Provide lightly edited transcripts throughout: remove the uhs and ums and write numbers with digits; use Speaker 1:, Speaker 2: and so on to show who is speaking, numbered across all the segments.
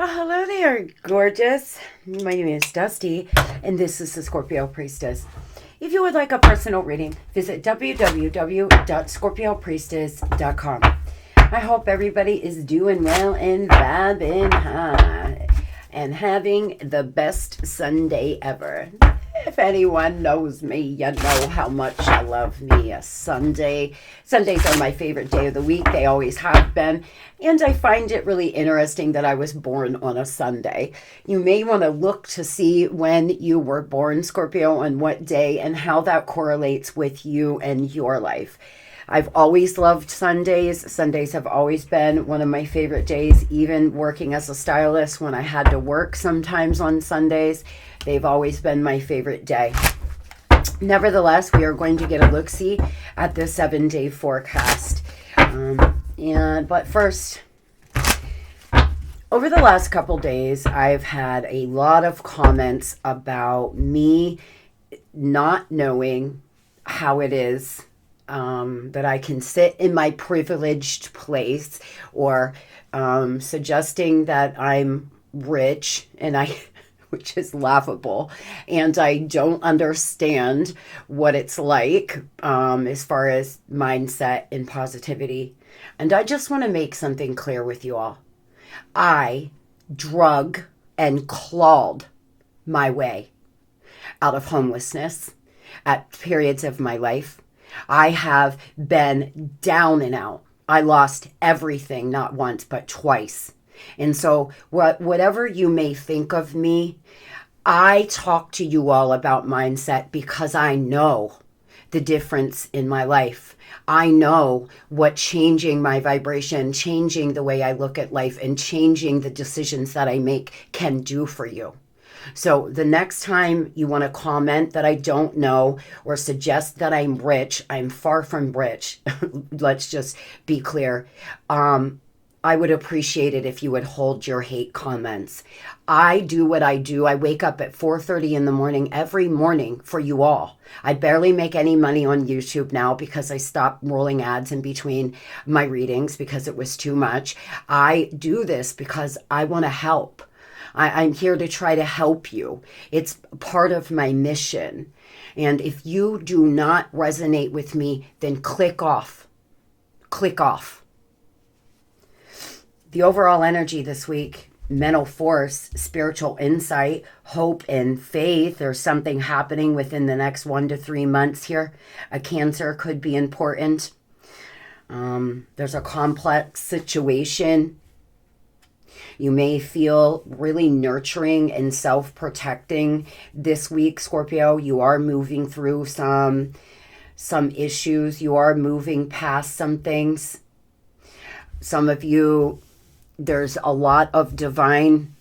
Speaker 1: Well, hello there, gorgeous. My name is Dusty, and this is the Scorpio Priestess. If you would like a personal reading, visit www.scorpiopriestess.com. I hope everybody is doing well and vibing high and having the best Sunday ever. If anyone knows me, you know how much I love me a Sunday. Sundays are my favorite day of the week. They always have been. And I find it really interesting that I was born on a Sunday. You may want to look to see when you were born, Scorpio, and what day, and how that correlates with you and your life. I've always loved Sundays. Sundays have always been one of my favorite days, even working as a stylist when I had to work sometimes on Sundays. They've always been my favorite day. Nevertheless, we are going to get a look-see at the 7-day forecast. But first, over the last couple days, I've had a lot of comments about me not knowing how it is that I can sit in my privileged place, or suggesting that I'm rich, and which is laughable, and I don't understand what it's like as far as mindset and positivity. And I just want to make something clear with you all. I drug and clawed my way out of homelessness at periods of my life. I have been down and out. I lost everything, not once, but twice. And so whatever you may think of me, I talk to you all about mindset because I know the difference in my life. I know what changing my vibration, changing the way I look at life, and changing the decisions that I make can do for you. So the next time you want to comment that I don't know or suggest that I'm rich, I'm far from rich. Let's just be clear. I would appreciate it if you would hold your hate comments. I do what I do. I wake up at 4:30 in the morning every morning for you all. I barely make any money on YouTube now because I stopped rolling ads in between my readings because it was too much. I do this because I want to help. I'm here to try to help you. It's part of my mission. And if you do not resonate with me, then click off. Click off. The overall energy this week: mental force, spiritual insight, hope, and faith. There's something happening within the next 1 to 3 months here. A Cancer could be important. There's a complex situation. You may feel really nurturing and self-protecting this week, Scorpio. You are moving through some issues. You are moving past some things. Some of you, there's a lot of divine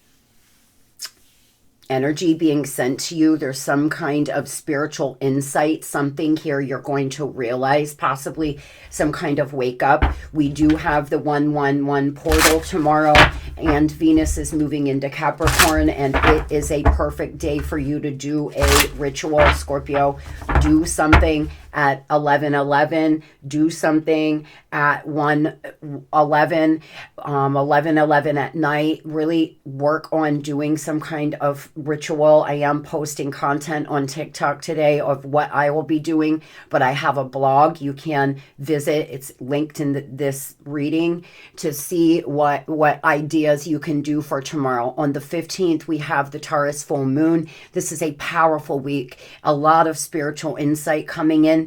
Speaker 1: energy being sent to you. There's some kind of spiritual insight, something here you're going to realize, possibly some kind of wake up. We do have the 111 portal tomorrow, and Venus is moving into Capricorn, and it is a perfect day for you to do a ritual, Scorpio. Do something at 11:11, do something at 1:11, 11:11 at night. Really work on doing some kind of ritual. I am posting content on TikTok today of what I will be doing, but I have a blog you can visit. It's linked in this reading to see what ideas you can do for tomorrow. On the 15th, we have the Taurus full moon. This is a powerful week. A lot of spiritual insight coming in.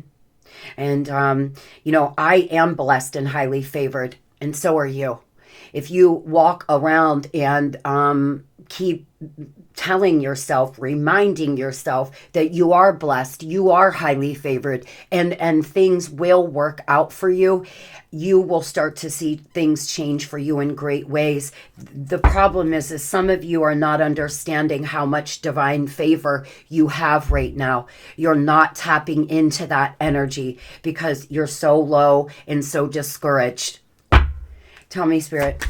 Speaker 1: And, I am blessed and highly favored, and so are you. If you walk around and keep telling yourself, reminding yourself that you are blessed, you are highly favored, and things will work out for you, you will start to see things change for you in great ways. The problem is some of you are not understanding how much divine favor you have right now. You're not tapping into that energy because you're so low and so discouraged. Tell me, Spirit,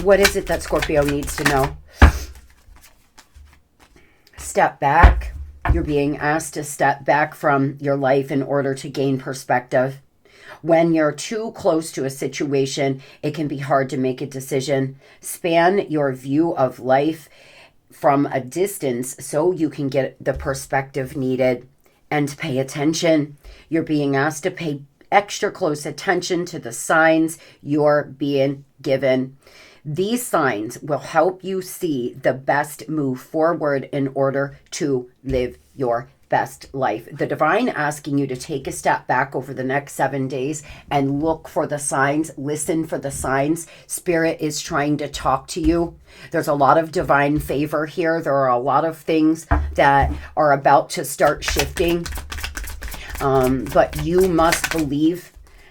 Speaker 1: what is it that Scorpio needs to know? Step back. You're being asked to step back from your life in order to gain perspective. When you're too close to a situation, it can be hard to make a decision. Span your view of life from a distance so you can get the perspective needed. And pay attention. You're being asked to pay extra close attention to the signs you're being given. These signs will help you see the best move forward in order to live your best life. The divine asking you to take a step back over the next 7 days and look for the signs, listen for the signs. Spirit is trying to talk to you. There's a lot of divine favor here. There are a lot of things that are about to start shifting. But you must believe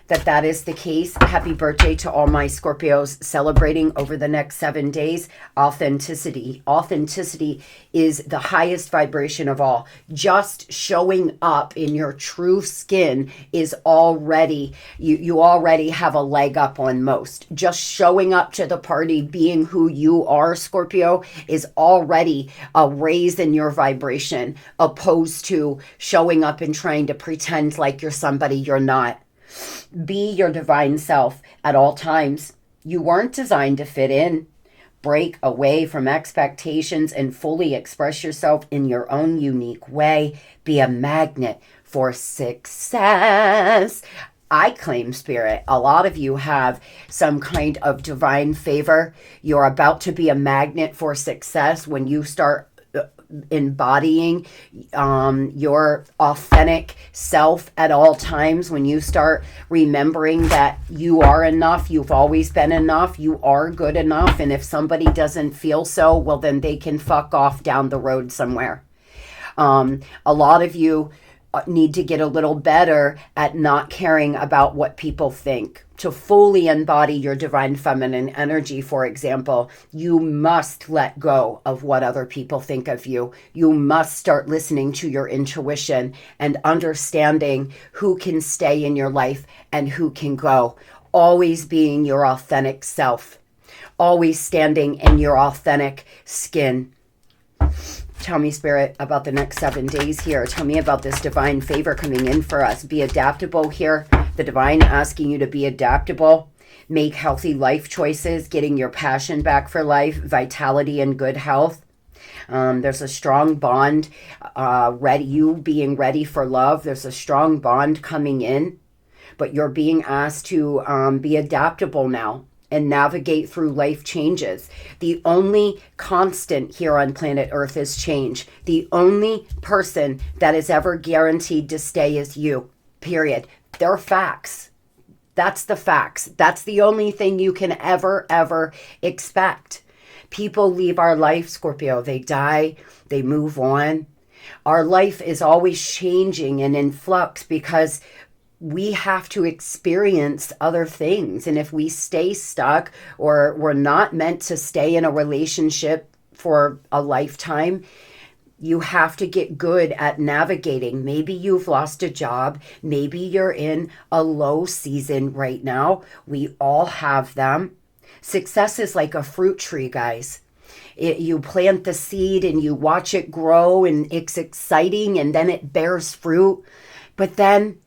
Speaker 1: that that is the case. Happy birthday to all my Scorpios celebrating over the next 7 days. Authenticity. Authenticity is the highest vibration of all. Just showing up in your true skin is already, you already have a leg up on most. Just showing up to the party, being who you are, Scorpio, is already a raise in your vibration, opposed to showing up and trying to pretend like you're somebody you're not. Be your divine self at all times. You weren't designed to fit in. Break away from expectations and fully express yourself in your own unique way. Be a magnet for success. I claim, Spirit, a lot of you have some kind of divine favor. You're about to be a magnet for success when you start embodying your authentic self at all times. When you start remembering that you are enough, you've always been enough, you are good enough, and if somebody doesn't feel so, well, then they can fuck off down the road somewhere. A lot of you need to get a little better at not caring about what people think. To fully embody your divine feminine energy, for example, you must let go of what other people think of you. You must start listening to your intuition and understanding who can stay in your life and who can go. Always being your authentic self. Always standing in your authentic skin. Tell me, Spirit, about the next 7 days here. Tell me about this divine favor coming in for us. Be adaptable here. The divine asking you to be adaptable. Make healthy life choices. Getting your passion back for life. Vitality and good health. There's a strong bond. You being ready for love. There's a strong bond coming in. But you're being asked to be adaptable now and navigate through life changes. The only constant here on planet Earth is change. The only person that is ever guaranteed to stay is you, period. They're facts. That's the facts. That's the only thing you can ever expect. People leave our life, Scorpio. They die, they move on. Our life is always changing and in flux because we have to experience other things. And if we stay stuck or we're not meant to stay in a relationship for a lifetime, you have to get good at navigating. Maybe you've lost a job. Maybe you're in a low season right now. We all have them. Success is like a fruit tree, guys. You plant the seed and you watch it grow and it's exciting and then it bears fruit. But then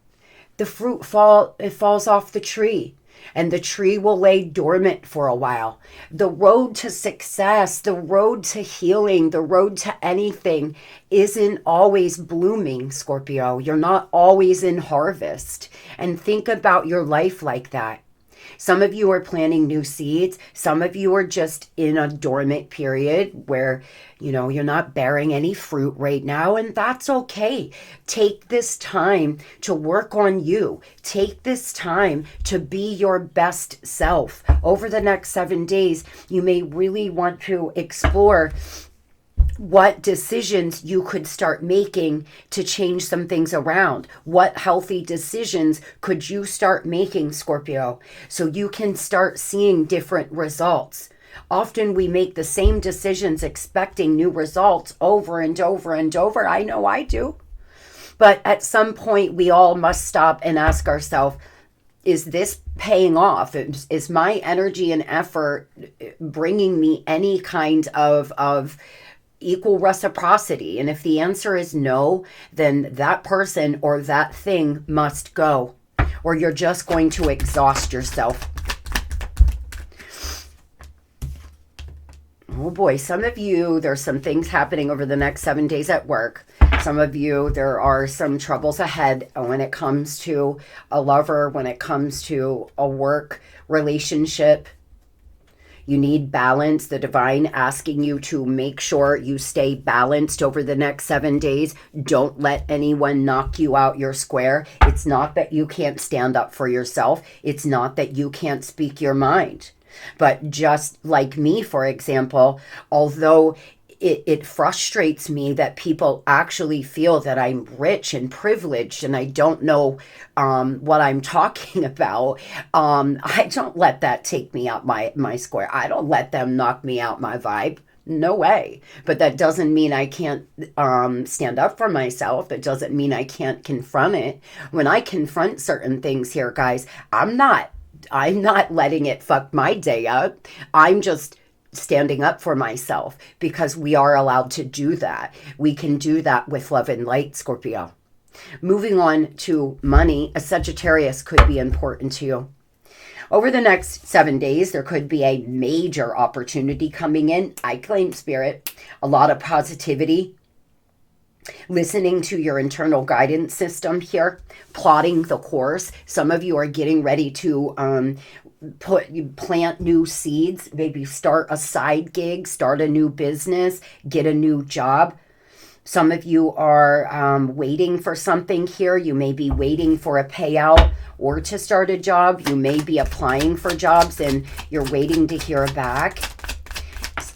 Speaker 1: the fruit falls off the tree and the tree will lay dormant for a while. The road to success, the road to healing, the road to anything isn't always blooming, Scorpio. You're not always in harvest. And think about your life like that. Some of you are planting new seeds. Some of you are just in a dormant period where, you're not bearing any fruit right now, and that's okay. Take this time to work on you. Take this time to be your best self. Over the next 7 days, you may really want to explore what decisions you could start making to change some things around. What healthy decisions could you start making, Scorpio, so you can start seeing different results? Often we make the same decisions expecting new results over and over and over. I know I do. But at some point, we all must stop and ask ourselves, is this paying off? Is my energy and effort bringing me any kind of equal reciprocity? And if the answer is no, then that person or that thing must go. or you're just going to exhaust yourself. Oh boy, some of you, there's some things happening over the next 7 days at work. Some of you, there are some troubles ahead when it comes to a lover, when it comes to a work relationship. You need balance. The divine asking you to make sure you stay balanced over the next 7 days. Don't let anyone knock you out your square. It's not that you can't stand up for yourself. It's not that you can't speak your mind. But just like me, for example, although it frustrates me that people actually feel that I'm rich and privileged and I don't know what I'm talking about, I don't let that take me out my square. I don't let them knock me out my vibe. No way. But that doesn't mean I can't stand up for myself. It doesn't mean I can't confront it. When I confront certain things here, guys, I'm not letting it fuck my day up. I'm just standing up for myself because we are allowed to do that. We can do that with love and light, Scorpio. Moving on to money, a Sagittarius could be important to you. Over the next 7 days, there could be a major opportunity coming in. I claim spirit, a lot of positivity. Listening to your internal guidance system here, plotting the course. Some of you are getting ready to plant new seeds, maybe start a side gig, start a new business, get a new job. Some of you are waiting for something here. You may be waiting for a payout or to start a job. You may be applying for jobs and you're waiting to hear back.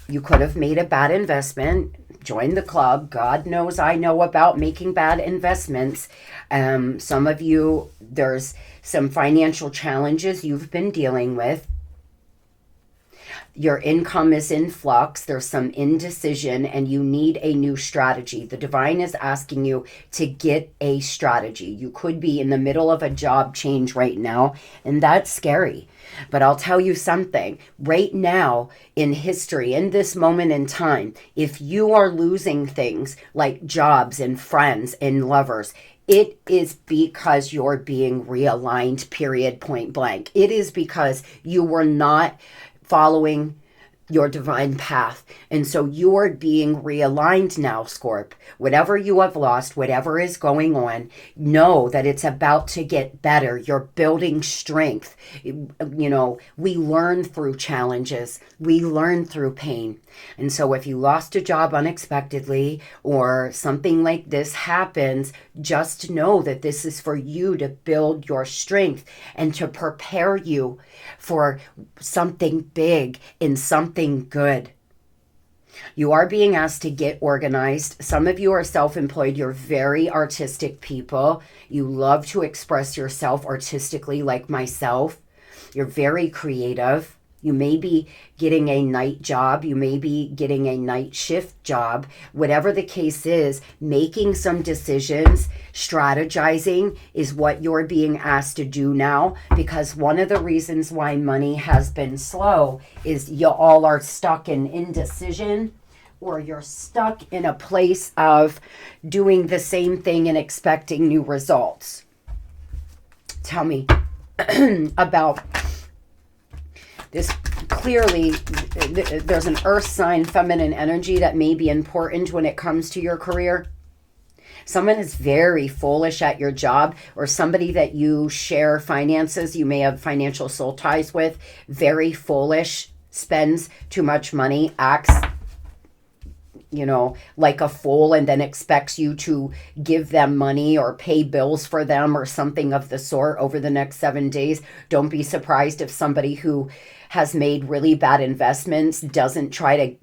Speaker 1: You could have made a bad investment. Join the club. God knows I know about making bad investments. Some of you, there's some financial challenges you've been dealing with. Your income is in flux. There's some indecision and you need a new strategy. The divine is asking you to get a strategy. You could be in the middle of a job change right now, and that's scary. But I'll tell you something. Right now in history, in this moment in time, if you are losing things like jobs and friends and lovers, it is because you're being realigned, period, point blank. It is because you were not following your divine path. And so you're being realigned now, Scorp. Whatever you have lost, whatever is going on, know that it's about to get better. You're building strength. You know, we learn through challenges. We learn through pain. And so if you lost a job unexpectedly or something like this happens, just know that this is for you to build your strength and to prepare you for something big and something good. You are being asked to get organized. Some of you are self-employed. You're very artistic people. You love to express yourself artistically like myself. You're very creative. You may be getting a night job. You may be getting a night shift job. Whatever the case is, making some decisions, strategizing is what you're being asked to do now, because one of the reasons why money has been slow is you all are stuck in indecision, or you're stuck in a place of doing the same thing and expecting new results. Tell me about this. Clearly, there's an earth sign, feminine energy that may be important when it comes to your career. Someone is very foolish at your job, or somebody that you share finances, you may have financial soul ties with, very foolish, spends too much money, acts, you know, like a fool, and then expects you to give them money or pay bills for them or something of the sort over the next 7 days. Don't be surprised if somebody who has made really bad investments doesn't try to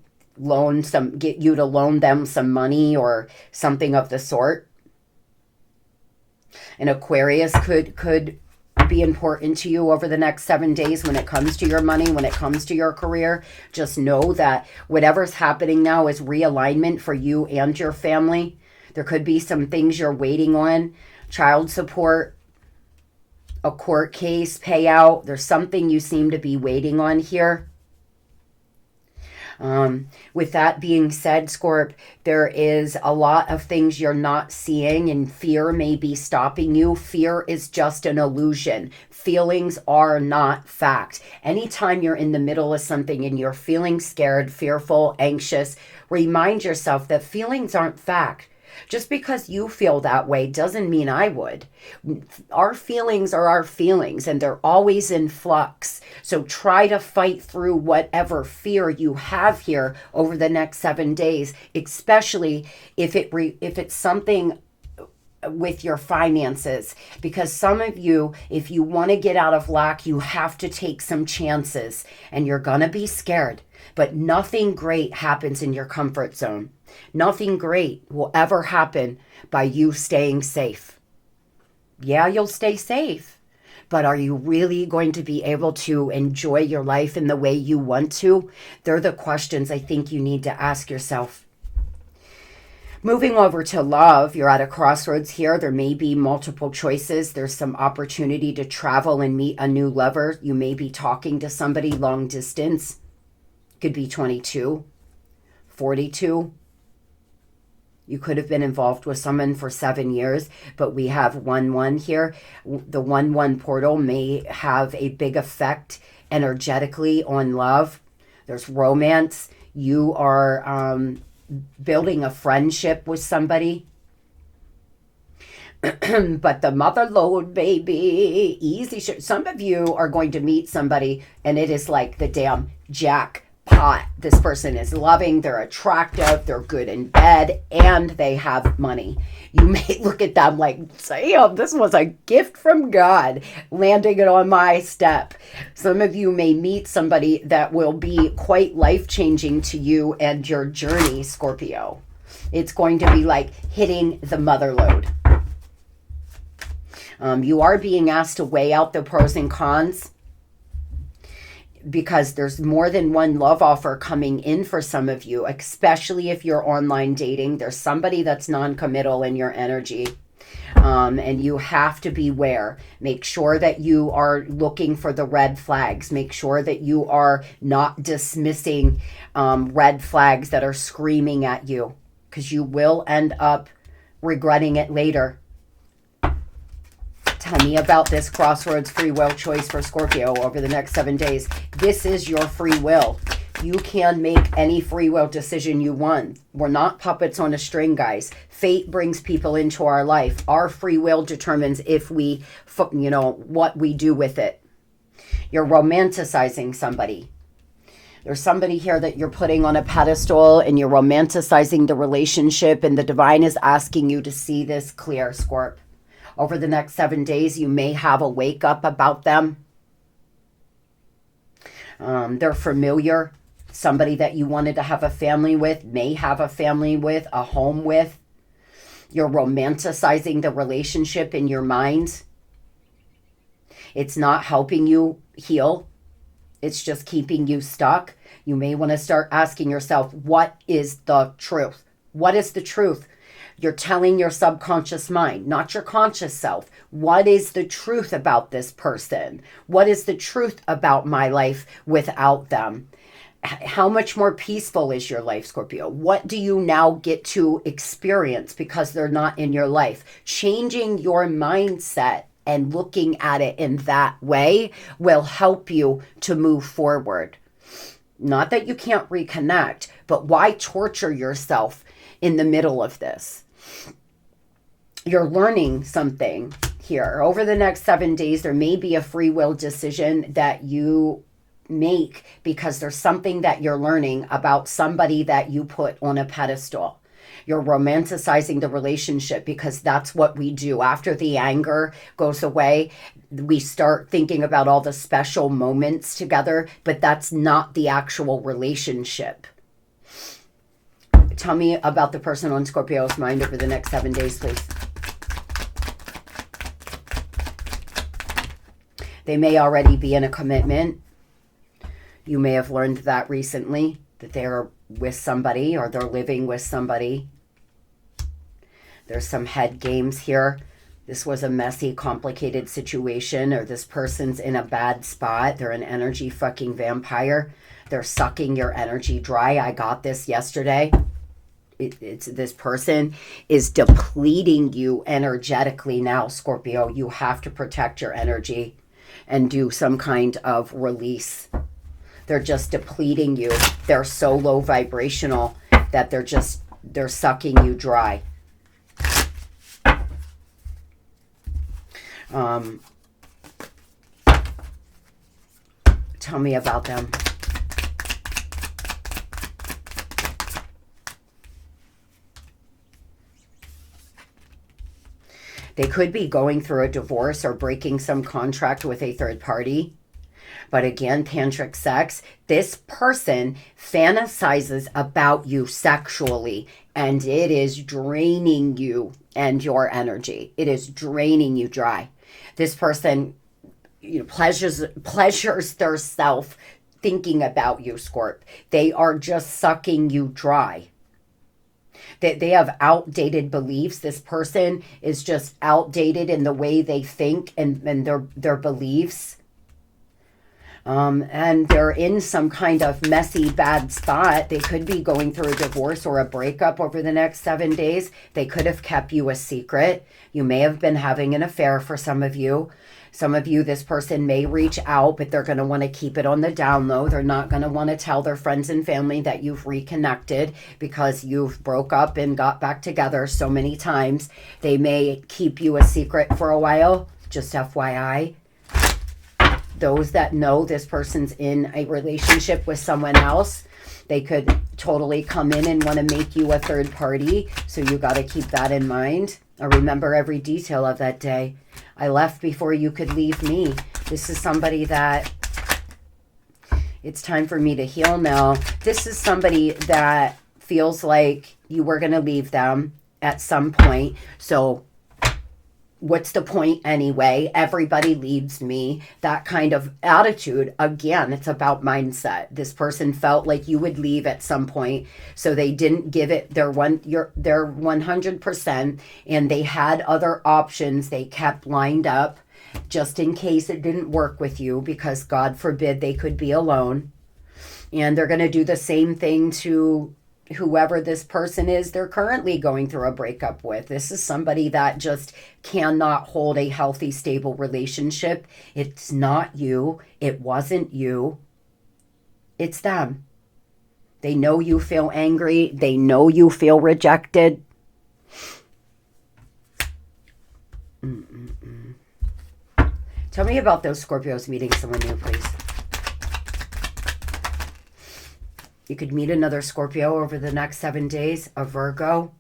Speaker 1: get you to loan them some money or something of the sort. An Aquarius could be important to you over the next 7 days when it comes to your money, when it comes to your career. Just know that whatever's happening now is realignment for you and your family. There could be some things you're waiting on, child support, a court case payout. There's something you seem to be waiting on here. With that being said, Scorp, there is a lot of things you're not seeing, and fear may be stopping you. Fear is just an illusion. Feelings are not fact. Anytime you're in the middle of something and you're feeling scared, fearful, anxious, remind yourself that feelings aren't fact. Just because you feel that way doesn't mean I would. Our feelings are our feelings, and they're always in flux. So try to fight through whatever fear you have here over the next 7 days, especially if it's something with your finances, because some of you, if you want to get out of lack, you have to take some chances, and you're going to be scared, but nothing great happens in your comfort zone. Nothing great will ever happen by you staying safe. Yeah, you'll stay safe, but are you really going to be able to enjoy your life in the way you want to? They're the questions I think you need to ask yourself. Moving over to love, you're at a crossroads here. There may be multiple choices. There's some opportunity to travel and meet a new lover. You may be talking to somebody long distance. Could be 22, 42. You could have been involved with someone for 7 years, but we have 1-1 here. The 1-1 portal may have a big effect energetically on love. There's romance. You are building a friendship with somebody. But the mother load, baby, easy shit. Some of you are going to meet somebody and it is like the damn jackpot. This person is loving, they're attractive, they're good in bed, and they have money. You may look at them like, damn, this was a gift from God landing it on my step. Some of you may meet somebody that will be quite life-changing to you and your journey, Scorpio. It's going to be like hitting the mother load. You are being asked to weigh out the pros and cons, because there's more than one love offer coming in for some of you, especially if you're online dating. There's somebody that's non-committal in your energy, and you have to beware. Make sure that you are looking for the red flags. Make sure that you are not dismissing red flags that are screaming at you, because you will end up regretting it later. Tell me about this crossroads free will choice for Scorpio over the next 7 days. This is your free will. You can make any free will decision you want. We're not puppets on a string, guys. Fate brings people into our life. Our free will determines if we, what we do with it. You're romanticizing somebody. There's somebody here that you're putting on a pedestal and you're romanticizing the relationship, and the divine is asking you to see this clear, Scorp. Over the next 7 days, you may have a wake up about them. They're familiar. Somebody that you wanted to have a family with, may have a family with, a home with. You're romanticizing the relationship in your mind. It's not helping you heal. It's just keeping you stuck. You may want to start asking yourself, what is the truth? What is the truth? You're telling your subconscious mind, not your conscious self. What is the truth about this person? What is the truth about my life without them? How much more peaceful is your life, Scorpio? What do you now get to experience because they're not in your life? Changing your mindset and looking at it in that way will help you to move forward. Not that you can't reconnect, but why torture yourself in the middle of this? You're learning something here. Over the next 7 days, there may be a free will decision that you make because there's something that you're learning about somebody that you put on a pedestal. You're romanticizing the relationship because that's what we do. After the anger goes away, we start thinking about all the special moments together, but that's not the actual relationship. Tell me about the person on Scorpio's mind over the next 7 days, please. They may already be in a commitment. You may have learned that recently, that they're with somebody or they're living with somebody. There's some head games here. This was a messy, complicated situation, or this person's in a bad spot. They're an energy fucking vampire. They're sucking your energy dry. I got this yesterday. It's this person is depleting you energetically now, Scorpio. You have to protect your energy and do some kind of release. They're just depleting you. They're so low vibrational that they're sucking you dry. Tell me about them. They could be going through a divorce or breaking some contract with a third party. But again, tantric sex, this person fantasizes about you sexually, and it is draining you and your energy. It is draining you dry. This person, pleasures their self thinking about you, Scorp. They are just sucking you dry. They have outdated beliefs. This person is just outdated in the way they think and their beliefs. And they're in some kind of messy, bad spot. They could be going through a divorce or a breakup over the next 7 days. They could have kept you a secret. You may have been having an affair for some of you. Some of you, this person may reach out, but they're going to want to keep it on the down low. They're not going to want to tell their friends and family that you've reconnected because you've broke up and got back together so many times. They may keep you a secret for a while, just FYI. Those that know this person's in a relationship with someone else, they could totally come in and want to make you a third party. So you got to keep that in mind. I remember every detail of that day. I left before you could leave me. This is somebody that it's time for me to heal now. This is somebody that feels like you were going to leave them at some point. So what's the point anyway? Everybody leaves me. That kind of attitude. Again, it's about mindset. This person felt like you would leave at some point, so they didn't give it their 100%, and they had other options they kept lined up just in case it didn't work with you, because God forbid they could be alone. And they're going to do the same thing to whoever this person is they're currently going through a breakup with. This is somebody that just cannot hold a healthy, stable relationship. It's not you. It wasn't you. It's them. They know you feel angry. They know you feel rejected. Tell me about those Scorpios meeting someone new, please. You could meet another Scorpio over the next 7 days, a Virgo.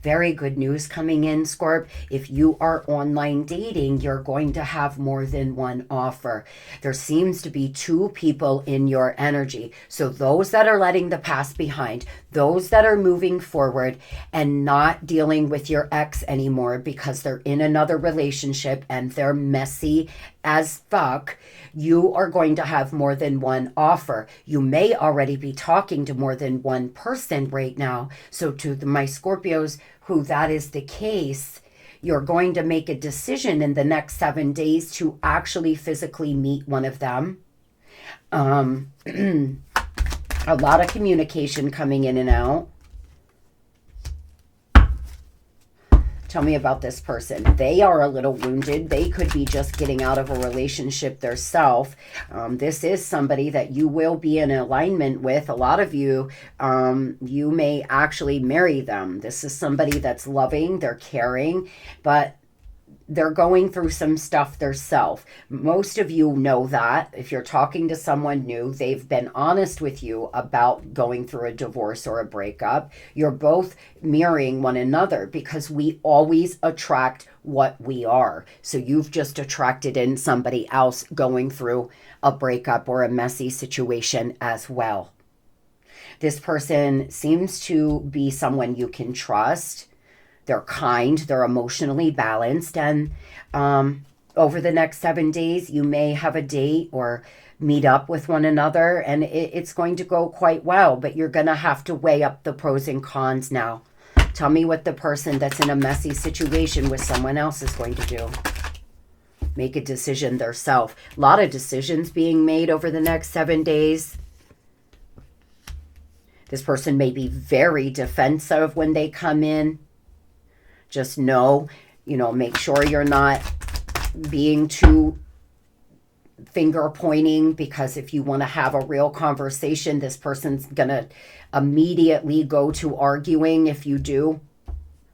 Speaker 1: Very good news coming in, Scorp. If you are online dating, you're going to have more than one offer. There seems to be 2 people in your energy. So those that are letting the past behind, those that are moving forward and not dealing with your ex anymore because they're in another relationship and they're messy as fuck, you are going to have more than one offer. You may already be talking to more than one person right now. So to my Scorpios who that is the case, you're going to make a decision in the next 7 days to actually physically meet one of them. A lot of communication coming in and out. Tell me about this person. They are a little wounded. They could be just getting out of a relationship themselves. This is somebody that you will be in alignment with. A lot of you, you may actually marry them. This is somebody that's loving, they're caring, but they're going through some stuff themselves. Most of you know that. If you're talking to someone new, they've been honest with you about going through a divorce or a breakup. You're both mirroring one another because we always attract what we are. So you've just attracted in somebody else going through a breakup or a messy situation as well. This person seems to be someone you can trust. They're kind, they're emotionally balanced, and over the next 7 days, you may have a date or meet up with one another, and it's going to go quite well, but you're going to have to weigh up the pros and cons now. Tell me what the person that's in a messy situation with someone else is going to do. make a decision themselves. A lot of decisions being made over the next 7 days. This person may be very defensive when they come in. Just know, make sure you're not being too finger pointing, because if you want to have a real conversation, this person's going to immediately go to arguing if you do.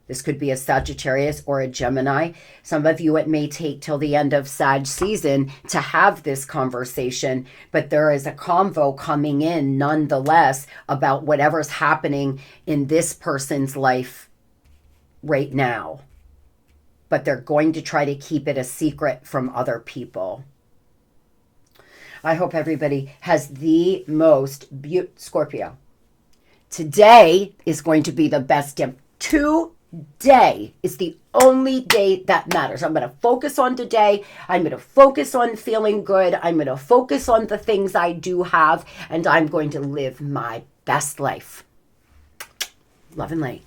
Speaker 1: This could be a Sagittarius or a Gemini. Some of you, it may take till the end of Sag season to have this conversation, but there is a convo coming in nonetheless about whatever's happening in this person's life right now. But they're going to try to keep it a secret from other people. I hope everybody has the most Scorpio. Today is going to be the best day. Today is the only day that matters. I'm going to focus on today. I'm going to focus on feeling good. I'm going to focus on the things I do have, and I'm going to live my best life. Love and light.